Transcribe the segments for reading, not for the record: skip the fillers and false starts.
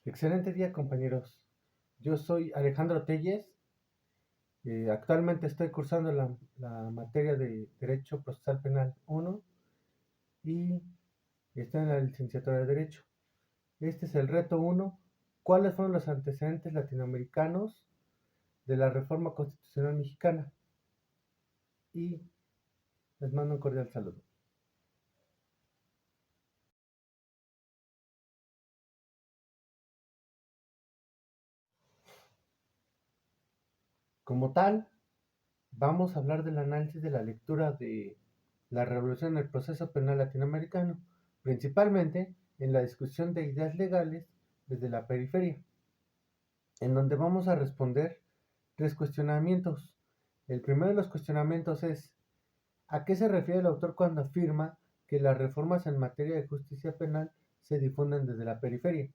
Excelente día, compañeros. Yo soy Alejandro Telles. Actualmente estoy cursando la materia de Derecho Procesal Penal 1 y estoy en la licenciatura de Derecho. Este es el reto 1. ¿Cuáles fueron los antecedentes latinoamericanos de la reforma constitucional mexicana? Y les mando un cordial saludo. Como tal, vamos a hablar del análisis de la lectura de la revolución en el proceso penal latinoamericano, principalmente en la discusión de ideas legales desde la periferia, en donde vamos a responder tres cuestionamientos. El primero de los cuestionamientos es: ¿a qué se refiere el autor cuando afirma que las reformas en materia de justicia penal se difunden desde la periferia?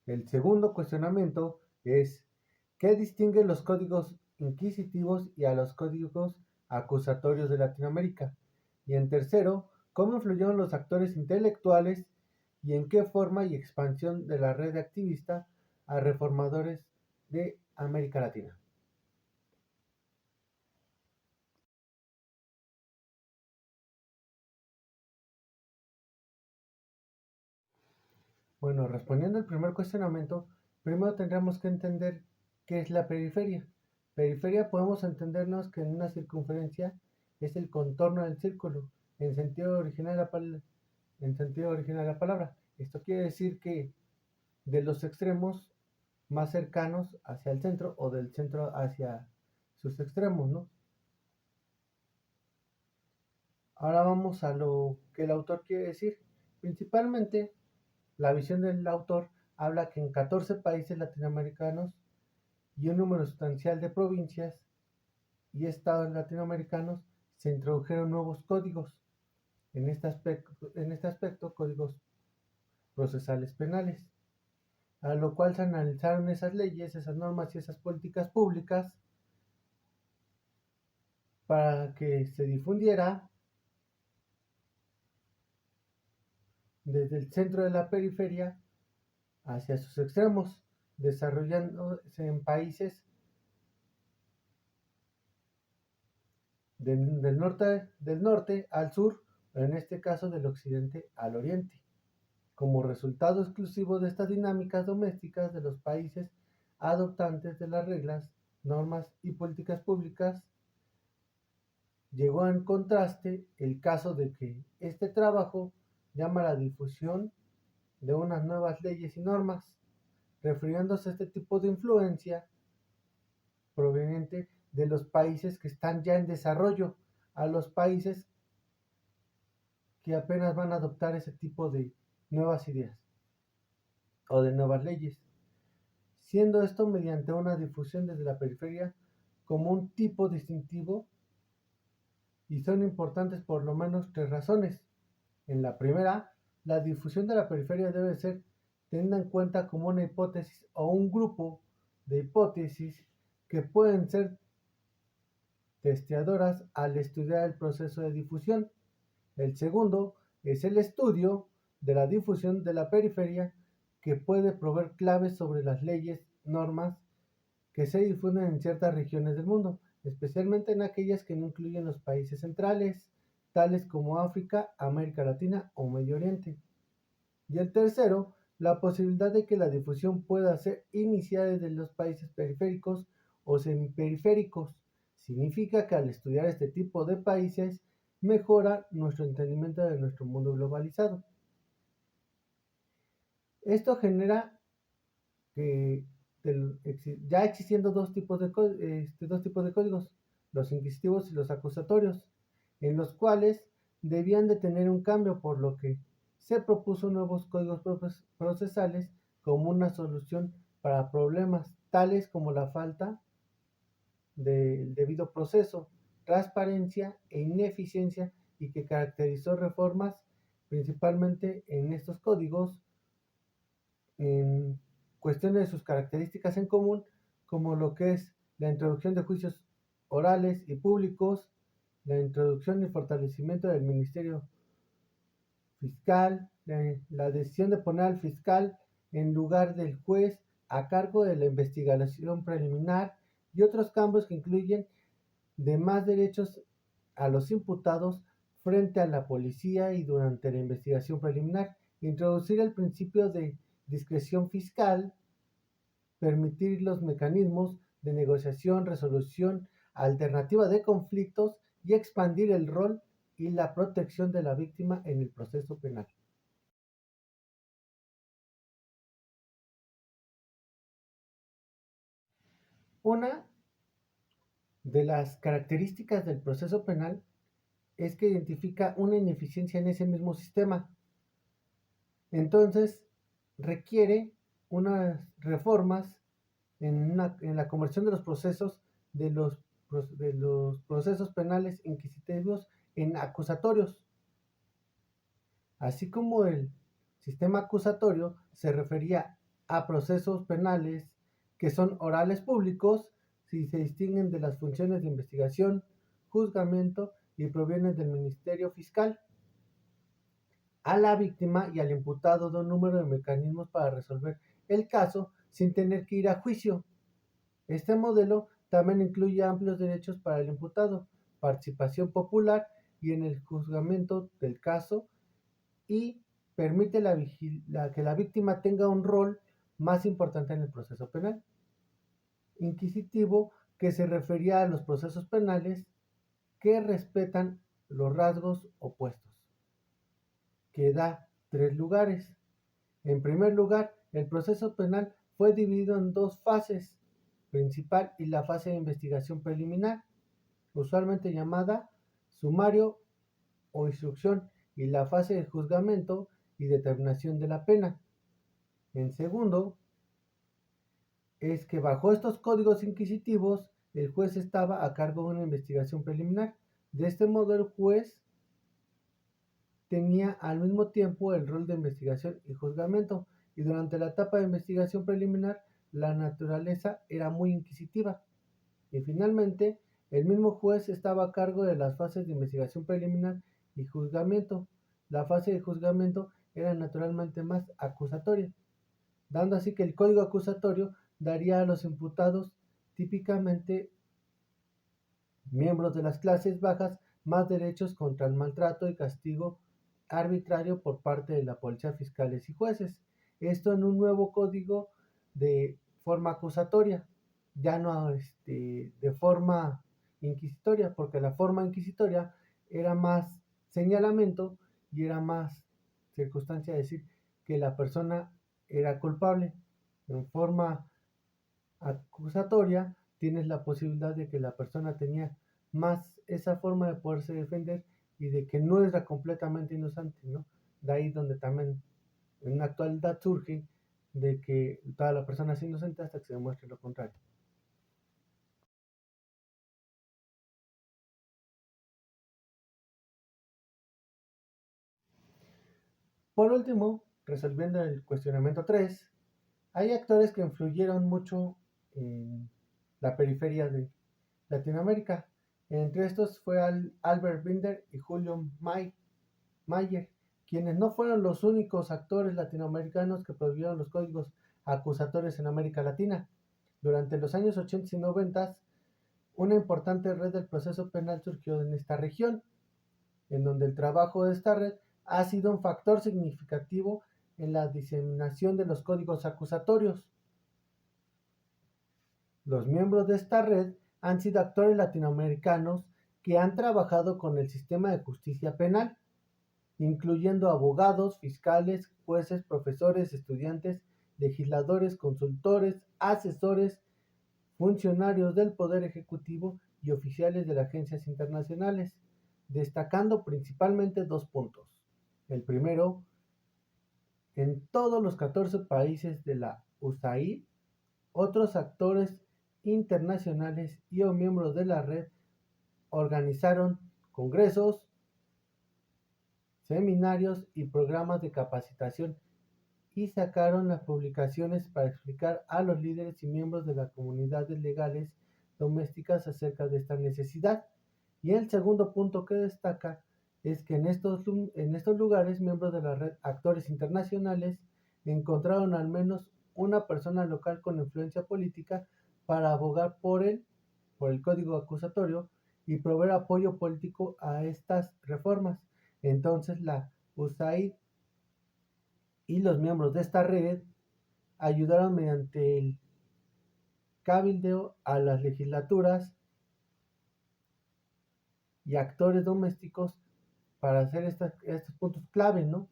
El segundo cuestionamiento es: ¿qué distingue los códigos inquisitivos y a los códigos acusatorios de Latinoamérica? Y en tercero, ¿cómo influyeron los actores intelectuales y en qué forma y expansión de la red activista a reformadores de América Latina? Bueno, respondiendo al primer cuestionamiento, primero tendríamos que entender qué es la periferia. Periferia podemos entendernos que en una circunferencia es el contorno del círculo, en sentido original de en sentido original de la palabra. Esto quiere decir que de los extremos más cercanos hacia el centro o del centro hacia sus extremos, ¿no? Ahora vamos a lo que el autor quiere decir. Principalmente, la visión del autor habla que en 14 países latinoamericanos y un número sustancial de provincias y estados latinoamericanos se introdujeron nuevos códigos, en este aspecto códigos procesales penales, a lo cual se analizaron esas leyes, esas normas y esas políticas públicas para que se difundiera desde el centro de la periferia hacia sus extremos, desarrollándose en países del norte al sur, en este caso del occidente al oriente. Como resultado exclusivo de estas dinámicas domésticas de los países adoptantes de las reglas, normas y políticas públicas, llegó en contraste el caso de que este trabajo llama a la difusión de unas nuevas leyes y normas, refiriéndose a este tipo de influencia proveniente de los países que están ya en desarrollo, a los países que apenas van a adoptar ese tipo de nuevas ideas o de nuevas leyes, siendo esto mediante una difusión desde la periferia como un tipo distintivo, y son importantes por lo menos tres razones. En la primera, la difusión de la periferia debe ser tenida en cuenta como una hipótesis o un grupo de hipótesis que pueden ser testeadoras al estudiar el proceso de difusión. El segundo es el estudio de la difusión de la periferia, que puede proveer claves sobre las leyes, normas que se difunden en ciertas regiones del mundo, especialmente en aquellas que no incluyen los países centrales, tales como África, América Latina o Medio Oriente. Y el tercero, la posibilidad de que la difusión pueda ser iniciada desde los países periféricos o semiperiféricos. Significa que al estudiar este tipo de países mejora nuestro entendimiento de nuestro mundo globalizado. Esto genera que ya existiendo dos tipos de códigos, los inquisitivos y los acusatorios, en los cuales debían de tener un cambio, por lo que se propuso nuevos códigos procesales como una solución para problemas tales como la falta del debido proceso, transparencia e ineficiencia, y que caracterizó reformas principalmente en estos códigos en cuestiones de sus características en común, como lo que es la introducción de juicios orales y públicos, la introducción y fortalecimiento del Ministerio Fiscal, la decisión de poner al fiscal en lugar del juez a cargo de la investigación preliminar y otros cambios que incluyen de más derechos a los imputados frente a la policía y durante la investigación preliminar, introducir el principio de discreción fiscal, permitir los mecanismos de negociación, resolución alternativa de conflictos y expandir el rol y la protección de la víctima en el proceso penal. Una de las características del proceso penal es que identifica una ineficiencia en ese mismo sistema. Entonces, requiere unas reformas en la conversión de los procesos de los procesos penales inquisitivos en acusatorios, así como el sistema acusatorio se refería a procesos penales que son orales públicos si se distinguen de las funciones de investigación, juzgamiento y provienen del Ministerio Fiscal a la víctima y al imputado de un número de mecanismos para resolver el caso sin tener que ir a juicio. Este modelo también incluye amplios derechos para el imputado, participación popular y en el juzgamiento del caso y permite que la víctima tenga un rol más importante en el proceso penal. Inquisitivo, que se refería a los procesos penales que respetan los rasgos opuestos, que da tres lugares. En primer lugar, el proceso penal fue dividido en dos fases, principal y la fase de investigación preliminar, usualmente llamada sumario o instrucción, y la fase de juzgamiento y determinación de la pena. En segundo, es que bajo estos códigos inquisitivos, el juez estaba a cargo de una investigación preliminar. De este modo, el juez tenía al mismo tiempo el rol de investigación y juzgamiento, y durante la etapa de investigación preliminar, la naturaleza era muy inquisitiva. Y finalmente, el mismo juez estaba a cargo de las fases de investigación preliminar y juzgamiento. La fase de juzgamiento era naturalmente más acusatoria, dando así que el código acusatorio daría a los imputados, típicamente miembros de las clases bajas, más derechos contra el maltrato y castigo arbitrario por parte de la policía, fiscales y jueces. Esto en un nuevo código de forma acusatoria, ya no de forma inquisitoria, porque la forma inquisitoria era más señalamiento y era más circunstancia de decir que la persona era culpable. En forma acusatoria tienes la posibilidad de que la persona tenía más esa forma de poderse defender y de que no era completamente inocente, ¿no? De ahí donde también en la actualidad surge de que toda la persona es inocente hasta que se demuestre lo contrario. Por último, resolviendo el cuestionamiento 3, hay actores que influyeron mucho en la periferia de Latinoamérica. Entre estos fue Albert Binder y Julio Mayer, quienes no fueron los únicos actores latinoamericanos que prohibieron los códigos acusatorios en América Latina. Durante los años 80 y 90, una importante red del proceso penal surgió en esta región, en donde el trabajo de esta red ha sido un factor significativo en la diseminación de los códigos acusatorios. Los miembros de esta red han sido actores latinoamericanos que han trabajado con el sistema de justicia penal, incluyendo abogados, fiscales, jueces, profesores, estudiantes, legisladores, consultores, asesores, funcionarios del Poder Ejecutivo y oficiales de las agencias internacionales, destacando principalmente dos puntos. El primero, en todos los 14 países de la USAID, otros actores internacionales y o miembros de la red organizaron congresos, seminarios y programas de capacitación y sacaron las publicaciones para explicar a los líderes y miembros de las comunidades legales domésticas acerca de esta necesidad. Y el segundo punto que destaca es que en estos lugares, miembros de la red Actores Internacionales encontraron al menos una persona local con influencia política para abogar por el código acusatorio y proveer apoyo político a estas reformas. Entonces la USAID y los miembros de esta red ayudaron mediante el cabildeo a las legislaturas y actores domésticos para hacer estos puntos clave, ¿no?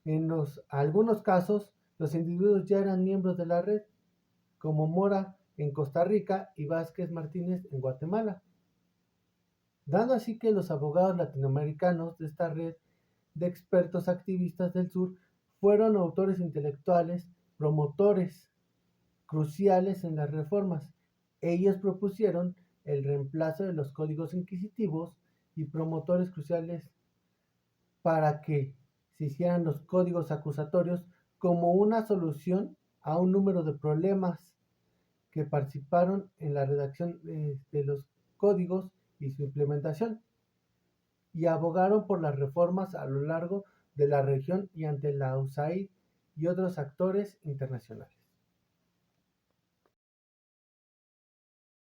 En algunos casos, los individuos ya eran miembros de la red, como Mora en Costa Rica y Vázquez Martínez en Guatemala, dando así que los abogados latinoamericanos de esta red de expertos activistas del sur fueron autores intelectuales, promotores cruciales en las reformas. Ellos propusieron el reemplazo de los códigos inquisitivos y promotores cruciales para que se hicieran los códigos acusatorios como una solución a un número de problemas que participaron en la redacción de los códigos y su implementación, y abogaron por las reformas a lo largo de la región y ante la USAID y otros actores internacionales.